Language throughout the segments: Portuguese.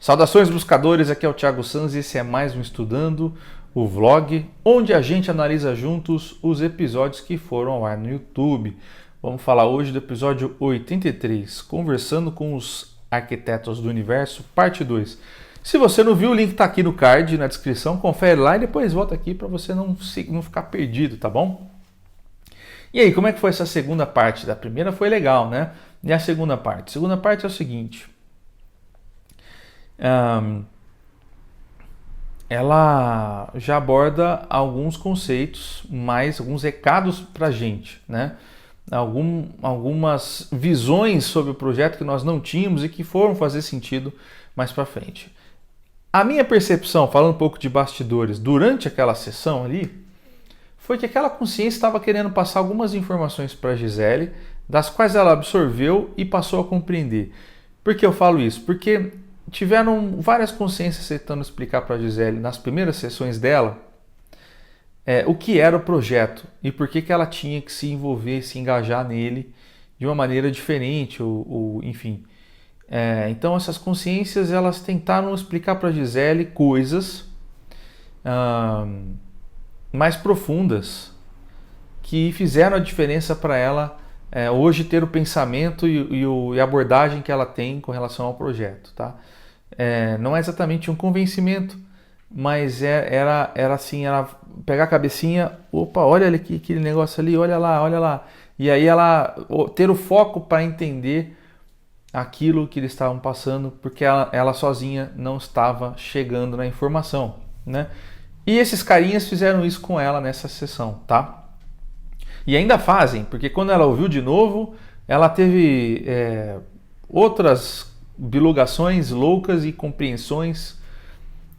Saudações buscadores, aqui é o Thiago Sanz e esse é mais um Estudando, o vlog, onde a gente analisa juntos os episódios que foram ao ar no YouTube. Vamos falar hoje do episódio 83, Conversando com os Arquitetos do Universo, parte 2. Se você não viu, o link está aqui no card, na descrição, confere lá e depois volta aqui para você não ficar perdido, tá bom? E aí, como é que foi essa segunda parte? Da primeira foi legal, né? E a segunda parte? A segunda parte é o seguinte... ela já aborda alguns conceitos, alguns recados para a gente, né? Algumas visões sobre o projeto que nós não tínhamos e que foram fazer sentido mais para frente. A minha percepção, falando um pouco de bastidores, durante aquela sessão ali, foi que aquela consciência estava querendo passar algumas informações para a Gisele, das quais ela absorveu e passou a compreender. Por que eu falo isso? Porque tiveram várias consciências tentando explicar para a Gisele nas primeiras sessões dela o que era o projeto e por que ela tinha que se envolver, se engajar nele de uma maneira diferente, enfim. Então essas consciências elas tentaram explicar para a Gisele coisas mais profundas que fizeram a diferença para ela hoje ter o pensamento e a abordagem que ela tem com relação ao projeto, tá? Não é exatamente um convencimento, mas era assim, ela pegar a cabecinha, opa, olha ali aquele negócio ali, olha lá, e aí ela ter o foco para entender aquilo que eles estavam passando, porque ela sozinha não estava chegando na informação, né? E esses carinhas fizeram isso com ela nessa sessão, tá? E ainda fazem, porque quando ela ouviu de novo, ela teve outras bilogações loucas e compreensões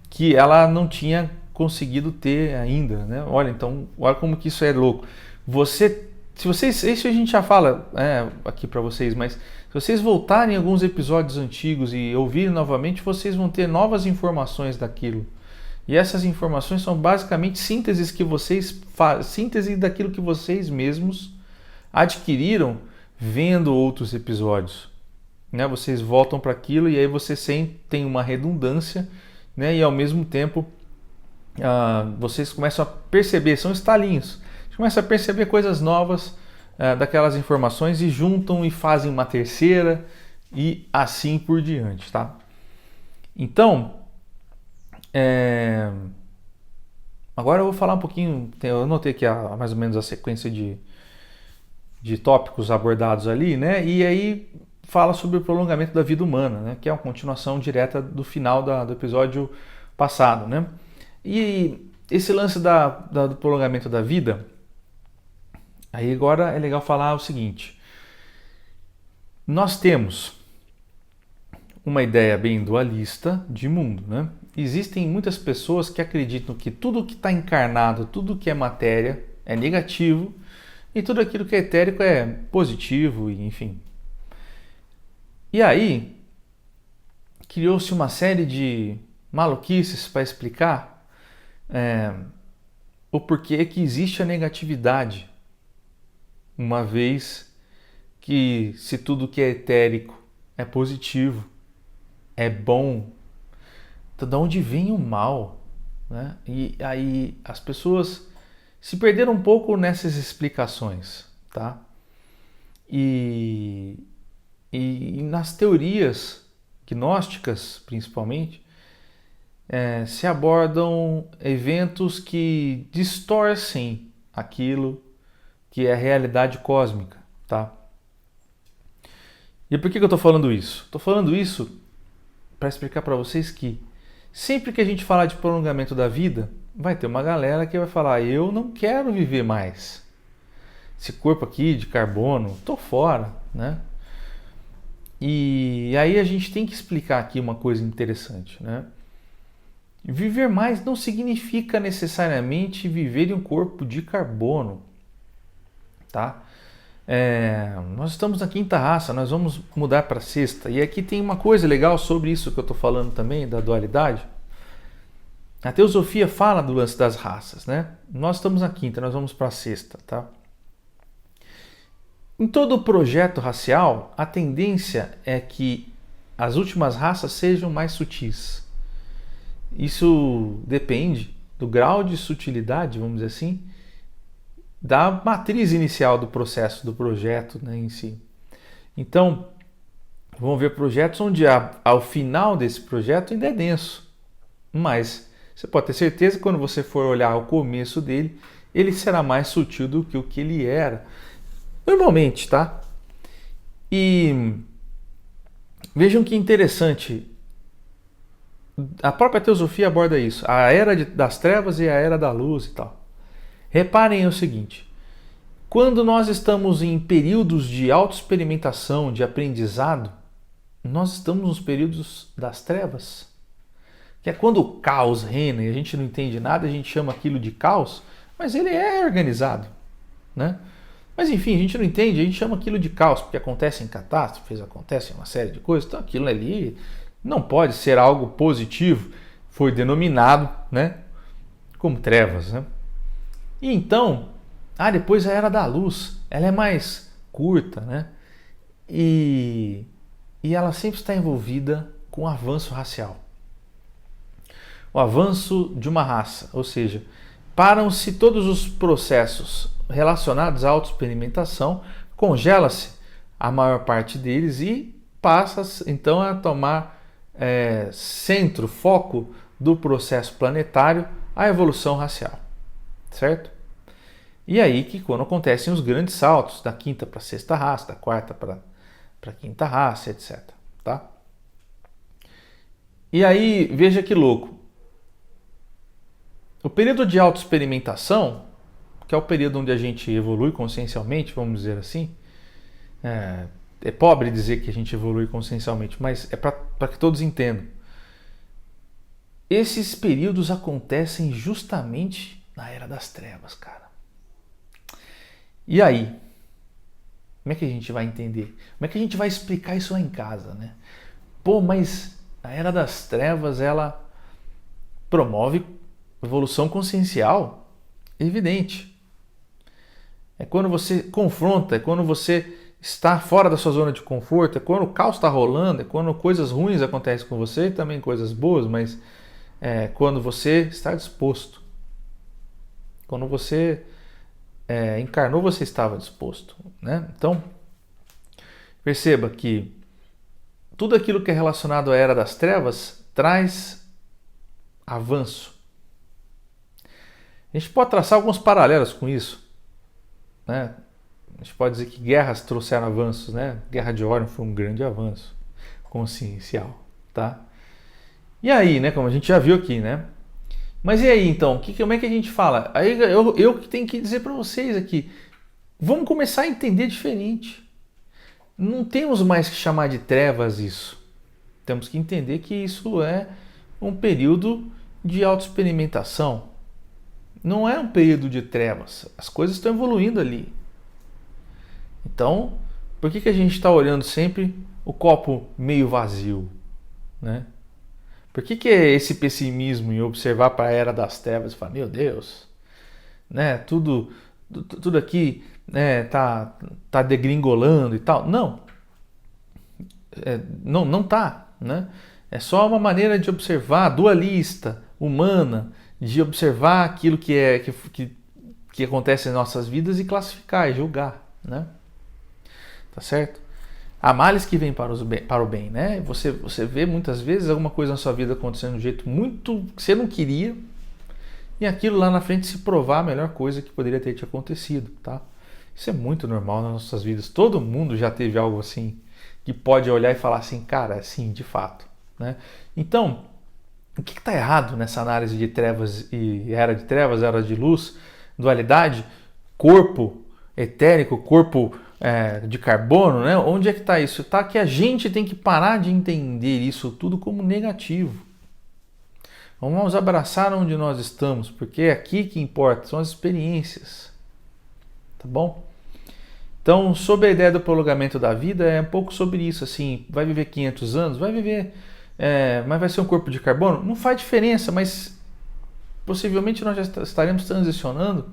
que ela não tinha conseguido ter ainda, né? Olha, então, olha como que isso é louco. Isso a gente já fala aqui para vocês, mas se vocês voltarem alguns episódios antigos e ouvirem novamente, vocês vão ter novas informações daquilo. E essas informações são basicamente síntese daquilo que vocês mesmos adquiriram vendo outros episódios. Né? Vocês voltam para aquilo e aí você tem uma redundância, né? E ao mesmo tempo vocês começam a perceber, são estalinhos, você começa a perceber coisas novas daquelas informações e juntam e fazem uma terceira e assim por diante, tá? Então, agora eu vou falar um pouquinho, eu anotei aqui mais ou menos a sequência de tópicos abordados ali, né? E aí fala sobre o prolongamento da vida humana, né? Que é uma continuação direta do final do episódio passado, né? E esse lance do prolongamento da vida, aí agora é legal falar o seguinte: nós temos uma ideia bem dualista de mundo, né? Existem muitas pessoas que acreditam que tudo que está encarnado, tudo que é matéria é negativo e tudo aquilo que é etérico é positivo, enfim. E aí criou-se uma série de maluquices para explicar o porquê que existe a negatividade, uma vez que se tudo que é etérico é positivo, é bom, então de onde vem o mal, né? E aí as pessoas se perderam um pouco nessas explicações, tá? E nas teorias gnósticas, principalmente, se abordam eventos que distorcem aquilo que é a realidade cósmica, tá? E por que eu estou falando isso? Estou falando isso para explicar para vocês que sempre que a gente falar de prolongamento da vida, vai ter uma galera que vai falar: eu não quero viver mais. Esse corpo aqui de carbono, tô fora, né? E aí a gente tem que explicar aqui uma coisa interessante, né? Viver mais não significa necessariamente viver em um corpo de carbono, tá? Nós estamos na quinta raça, nós vamos mudar para a sexta. E aqui tem uma coisa legal sobre isso que eu estou falando também, da dualidade. A teosofia fala do lance das raças, né? Nós estamos na quinta, nós vamos para a sexta, tá? Em todo o projeto racial, a tendência é que as últimas raças sejam mais sutis. Isso depende do grau de sutilidade, vamos dizer assim, da matriz inicial do processo, do projeto, né, em si. Então, vão ver projetos onde ao final desse projeto ainda é denso, mas você pode ter certeza que quando você for olhar o começo dele, ele será mais sutil do que o que ele era normalmente, tá? E vejam que interessante, a própria teosofia aborda isso, a era das trevas e a era da luz e tal. Reparem o seguinte, quando nós estamos em períodos de autoexperimentação, de aprendizado, nós estamos nos períodos das trevas, que é quando o caos reina e a gente não entende nada, a gente chama aquilo de caos, mas ele é organizado, né? Mas enfim, a gente não entende, a gente chama aquilo de caos, porque acontecem catástrofes, acontecem uma série de coisas, então aquilo ali não pode ser algo positivo, foi denominado, né, como trevas, né? E então, depois a era da luz, ela é mais curta, né? E ela sempre está envolvida com o avanço racial. O avanço de uma raça, ou seja, param-se todos os processos relacionados à autoexperimentação, congela-se a maior parte deles e passa então a tomar centro, foco do processo planetário, a evolução racial, certo? E aí que quando acontecem os grandes saltos, da quinta para a sexta raça, da quarta para a quinta raça, etc. Tá? E aí, veja que louco. O período de autoexperimentação, que é o período onde a gente evolui consciencialmente, vamos dizer assim, é pobre dizer que a gente evolui consciencialmente, mas é para que todos entendam. Esses períodos acontecem justamente na era das trevas, cara. E aí? Como é que a gente vai entender? Como é que a gente vai explicar isso lá em casa, né? Pô, mas a era das trevas, ela promove evolução consciencial? Evidente. É quando você confronta, é quando você está fora da sua zona de conforto, é quando o caos está rolando, é quando coisas ruins acontecem com você, e também coisas boas, mas é quando você está disposto. Quando você encarnou, você estava disposto, né? Então, perceba que tudo aquilo que é relacionado à era das trevas traz avanço. A gente pode traçar alguns paralelos com isso, né? A gente pode dizer que guerras trouxeram avanços, né? A Guerra de Orion foi um grande avanço consciencial, tá? E aí, né? Como a gente já viu aqui, né? Mas e aí, então? Como é que a gente fala? Aí eu que tenho que dizer para vocês aqui. Vamos começar a entender diferente. Não temos mais que chamar de trevas isso. Temos que entender que isso é um período de autoexperimentação. Não é um período de trevas. As coisas estão evoluindo ali. Então, por que a gente está olhando sempre o copo meio vazio, né? Por que é esse pessimismo em observar para a era das trevas e falar, meu Deus, né, tudo aqui, né, tá degringolando e tal? Não, não tá, né? É só uma maneira de observar, dualista, humana, de observar aquilo que acontece em nossas vidas e classificar e julgar, né? Tá certo? Há males que vêm para o bem, né? Você vê muitas vezes alguma coisa na sua vida acontecendo de um jeito muito que você não queria e aquilo lá na frente se provar a melhor coisa que poderia ter te acontecido, tá? Isso é muito normal nas nossas vidas. Todo mundo já teve algo assim que pode olhar e falar assim, cara, sim, de fato, né? Então, o que está errado nessa análise de trevas e era de trevas, era de luz, dualidade, corpo etérico, corpo de carbono, né? Onde é que está isso? Está que a gente tem que parar de entender isso tudo como negativo. Vamos abraçar onde nós estamos, porque é aqui que importa, são as experiências. Tá bom? Então, sobre a ideia do prolongamento da vida, é um pouco sobre isso, assim, vai viver 500 anos, vai viver, mas vai ser um corpo de carbono? Não faz diferença, mas possivelmente nós já estaremos transicionando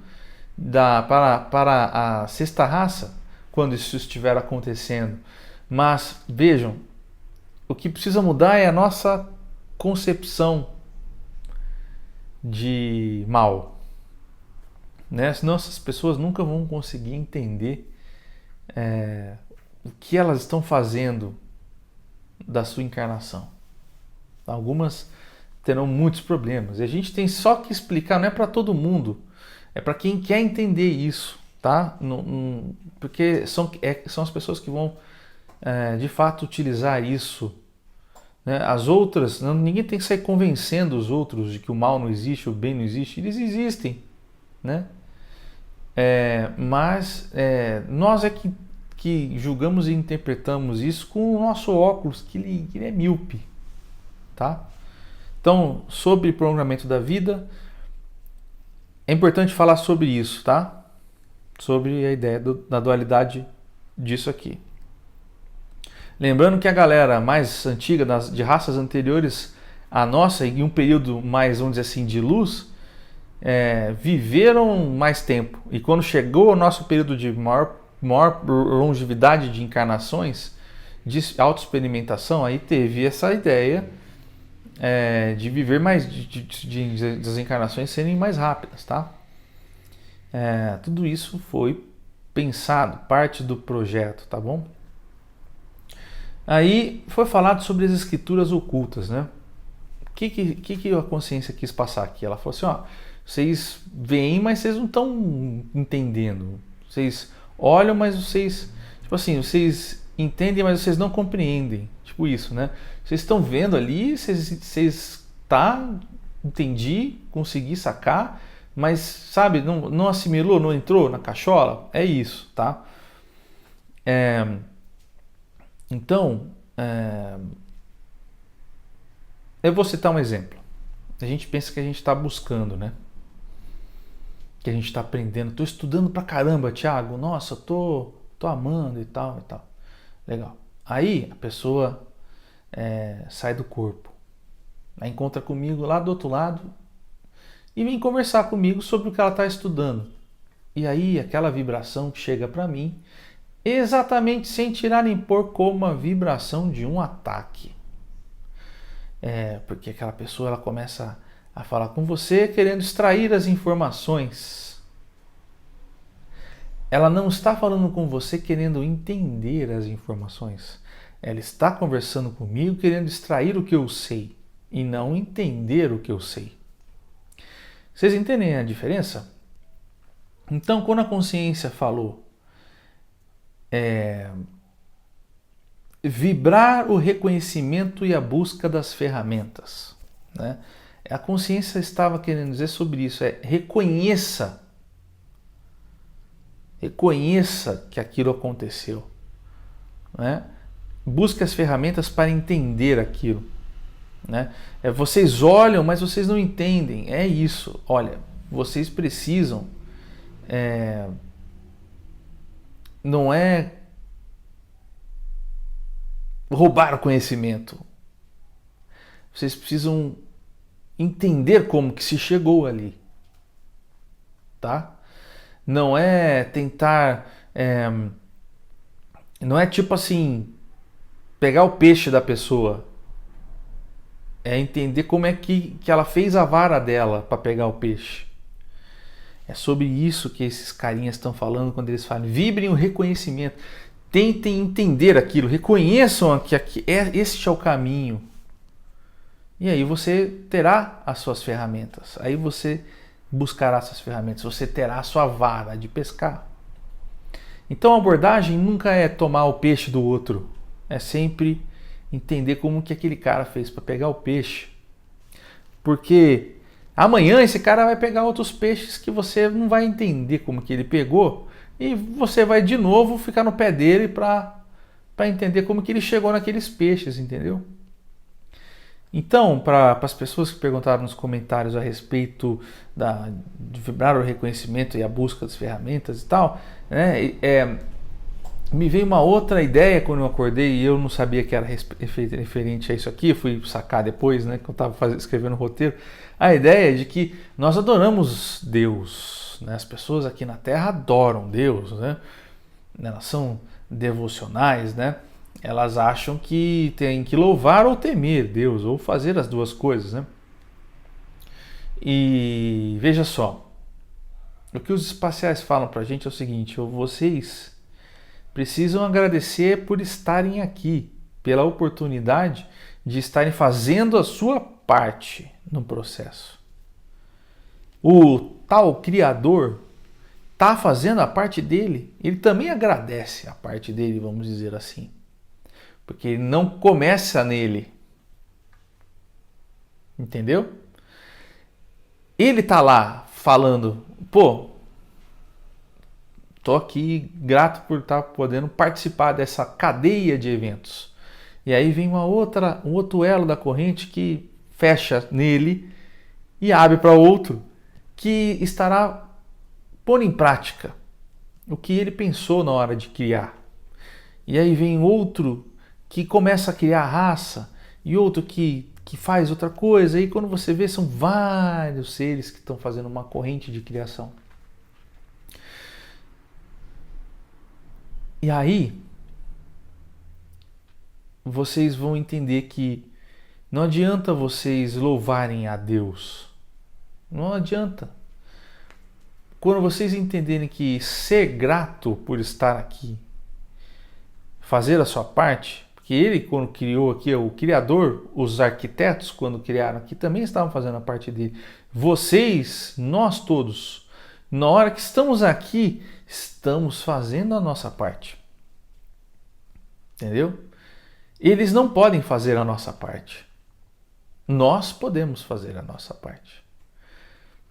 para a sexta raça, quando isso estiver acontecendo. Mas vejam, o que precisa mudar é a nossa concepção de mal, né? Senão essas pessoas nunca vão conseguir entender o que elas estão fazendo da sua encarnação. Algumas terão muitos problemas. E a gente tem só que explicar, não é para todo mundo, é para quem quer entender isso, tá? Porque são as pessoas que vão de fato utilizar isso, né? As outras, ninguém tem que sair convencendo os outros de que o mal não existe, o bem não existe. Eles existem, né? Mas nós é que julgamos e interpretamos isso com o nosso óculos, que ele é míope, tá? Então, sobre prolongamento da vida, é importante falar sobre isso, tá? Sobre a ideia da dualidade disso aqui. Lembrando que a galera mais antiga, de raças anteriores à nossa, em um período mais, vamos dizer assim, de luz, viveram mais tempo. E quando chegou o nosso período de maior longevidade de encarnações, de autoexperimentação, aí teve essa ideia de viver mais, das encarnações serem mais rápidas, tá? Tudo isso foi pensado, parte do projeto, tá bom? Aí foi falado sobre as escrituras ocultas, né? O que a consciência quis passar aqui? Ela falou assim, vocês veem, mas vocês não estão entendendo. Vocês olham, mas vocês, tipo assim, vocês entendem, mas vocês não compreendem. Tipo isso, né? Vocês estão vendo ali, vocês entendi, consegui sacar, mas, sabe, não assimilou, não entrou na cachola? É isso, tá? Então, eu vou citar um exemplo. A gente pensa que a gente está buscando, né? Que a gente está aprendendo. Estou estudando pra caramba, Thiago. Nossa, tô amando e tal e tal. Legal. Aí a pessoa sai do corpo. Aí encontra comigo lá do outro lado e vem conversar comigo sobre o que ela está estudando. E aí aquela vibração que chega para mim, exatamente sem tirar nem pôr, como a vibração de um ataque. Porque aquela pessoa ela começa a falar com você querendo extrair as informações. Ela não está falando com você querendo entender as informações. Ela está conversando comigo querendo extrair o que eu sei e não entender o que eu sei. Vocês entendem a diferença? Então, quando a consciência falou vibrar o reconhecimento e a busca das ferramentas, né? A consciência estava querendo dizer sobre isso, reconheça que aquilo aconteceu, né? Busque as ferramentas para entender aquilo, né? Vocês olham, mas vocês não entendem, é isso. Olha, vocês precisam não é roubar o conhecimento. Vocês precisam entender como que se chegou ali, tá? Não é tentar, não é tipo assim, pegar o peixe da pessoa. É entender como é que ela fez a vara dela para pegar o peixe. É sobre isso que esses carinhas estão falando quando eles falam, vibrem o reconhecimento. Tentem entender aquilo, reconheçam que este é o caminho. E aí você terá as suas ferramentas. Aí você buscará essas ferramentas. Você terá a sua vara de pescar. Então a abordagem nunca é tomar o peixe do outro. É sempre entender como que aquele cara fez para pegar o peixe. Porque amanhã esse cara vai pegar outros peixes que você não vai entender como que ele pegou. E você vai de novo ficar no pé dele para entender como que ele chegou naqueles peixes, entendeu? Então, para as pessoas que perguntaram nos comentários a respeito de vibrar o reconhecimento e a busca das ferramentas e tal, né, me veio uma outra ideia quando eu acordei e eu não sabia que era referente a isso aqui, eu fui sacar depois, né, que eu estava escrevendo o roteiro, a ideia de que nós adoramos Deus, né, as pessoas aqui na Terra adoram Deus, né, elas são devocionais, né, elas acham que tem que louvar ou temer Deus, ou fazer as duas coisas, né? E veja só, o que os espaciais falam pra gente é o seguinte: vocês precisam agradecer por estarem aqui, pela oportunidade de estarem fazendo a sua parte no processo. O tal Criador está fazendo a parte dele, ele também agradece a parte dele, vamos dizer assim. Porque ele não começa nele. Entendeu? Ele está lá falando, pô, tô aqui grato por estar podendo participar dessa cadeia de eventos. E aí vem um outro elo da corrente que fecha nele e abre para outro que estará pondo em prática o que ele pensou na hora de criar. E aí vem outro que começa a criar raça e outro que faz outra coisa. E quando você vê, são vários seres que estão fazendo uma corrente de criação. E aí vocês vão entender que não adianta vocês louvarem a Deus. Não adianta. Quando vocês entenderem que ser grato por estar aqui, fazer a sua parte, porque ele, quando criou aqui, o Criador, os arquitetos, quando criaram aqui, também estavam fazendo a parte dele. Vocês, nós todos, na hora que estamos aqui, estamos fazendo a nossa parte. Entendeu? Eles não podem fazer a nossa parte. Nós podemos fazer a nossa parte.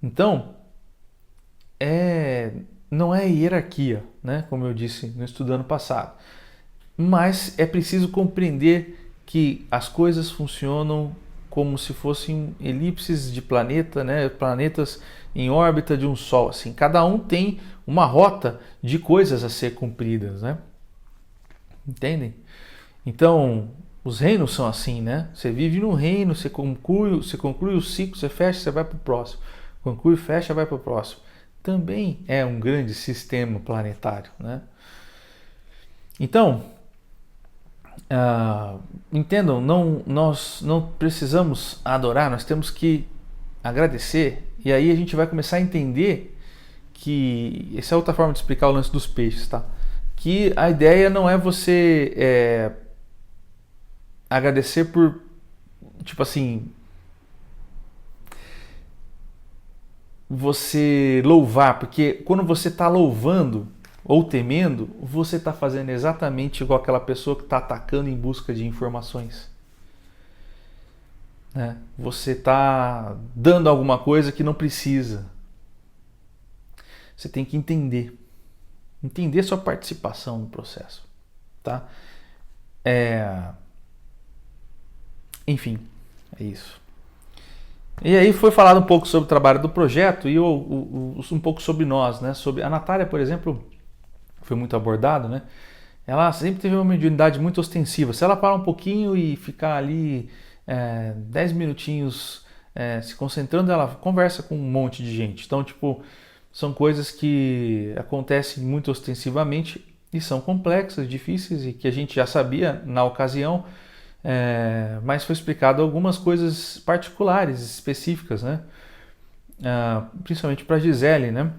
Então, não é hierarquia, né? Como eu disse no estudo ano passado. Mas é preciso compreender que as coisas funcionam como se fossem elipses de planeta, né? Planetas em órbita de um Sol. Assim. Cada um tem uma rota de coisas a ser cumpridas, né? Entendem? Então, os reinos são assim, né? Você vive no reino, você conclui o ciclo, você fecha, você vai para o próximo. Conclui, fecha, vai para o próximo. Também é um grande sistema planetário, né? Então, entendam, nós não precisamos adorar, nós temos que agradecer. E aí a gente vai começar a entender que essa é outra forma de explicar o lance dos peixes, tá? Que a ideia não é você agradecer por, tipo assim, você louvar, porque quando você está louvando ou temendo, você está fazendo exatamente igual aquela pessoa que está atacando em busca de informações. Né? Você está dando alguma coisa que não precisa. Você tem que entender sua participação no processo, tá? Enfim, é isso. E aí foi falado um pouco sobre o trabalho do projeto e um pouco sobre nós, né? Sobre a Natália, por exemplo, foi muito abordado, né? Ela sempre teve uma mediunidade muito ostensiva. Se ela parar um pouquinho e ficar ali 10 minutinhos se concentrando, ela conversa com um monte de gente. Então, tipo, são coisas que acontecem muito ostensivamente e são complexas, difíceis e que a gente já sabia na ocasião, mas foi explicado algumas coisas particulares, específicas, né? Principalmente para a Gisele, né?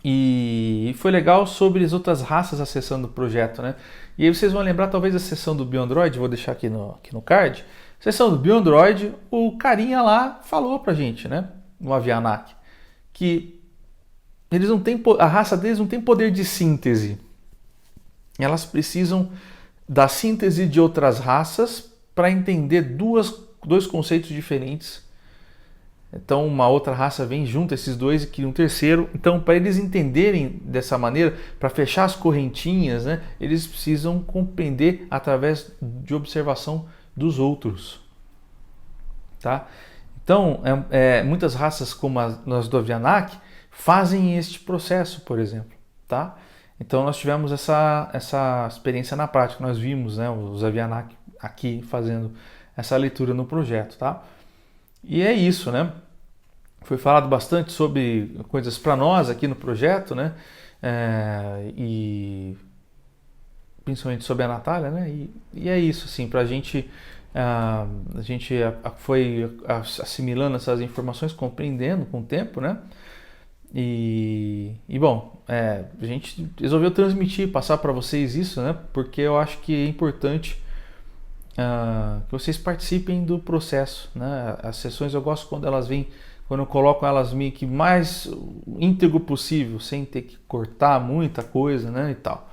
E foi legal sobre as outras raças acessando o projeto, né? E aí vocês vão lembrar talvez a sessão do Beyondroid, vou deixar aqui no card. Sessão do Beyondroid, o carinha lá falou pra gente, né? No Avianak, que eles não têm, a raça deles não tem poder de síntese. Elas precisam da síntese de outras raças para entender dois conceitos diferentes. Então uma outra raça vem junto, esses dois, e cria um terceiro. Então, para eles entenderem dessa maneira, para fechar as correntinhas, né, eles precisam compreender através de observação dos outros. Tá? Então, muitas raças como as do Avianak fazem este processo, por exemplo. Tá? Então nós tivemos essa experiência na prática, nós vimos, né, os Avianak aqui fazendo essa leitura no projeto, tá? E é isso, né? Foi falado bastante sobre coisas para nós aqui no projeto, né? E principalmente sobre a Natália, né? E é isso, assim, a gente foi assimilando essas informações, compreendendo com o tempo, né? Bom, a gente resolveu transmitir, passar para vocês isso, né? Porque eu acho que é importante que vocês participem do processo, né? As sessões eu gosto quando elas vêm, quando eu coloco elas meio que mais íntegro possível, sem ter que cortar muita coisa, né? E tal.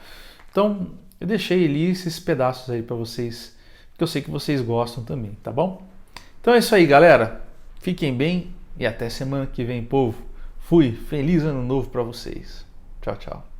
Então, eu deixei ali esses pedaços aí para vocês, que eu sei que vocês gostam também, tá bom? Então é isso aí, galera. Fiquem bem e até semana que vem, povo. Fui. Feliz ano novo para vocês. Tchau, tchau.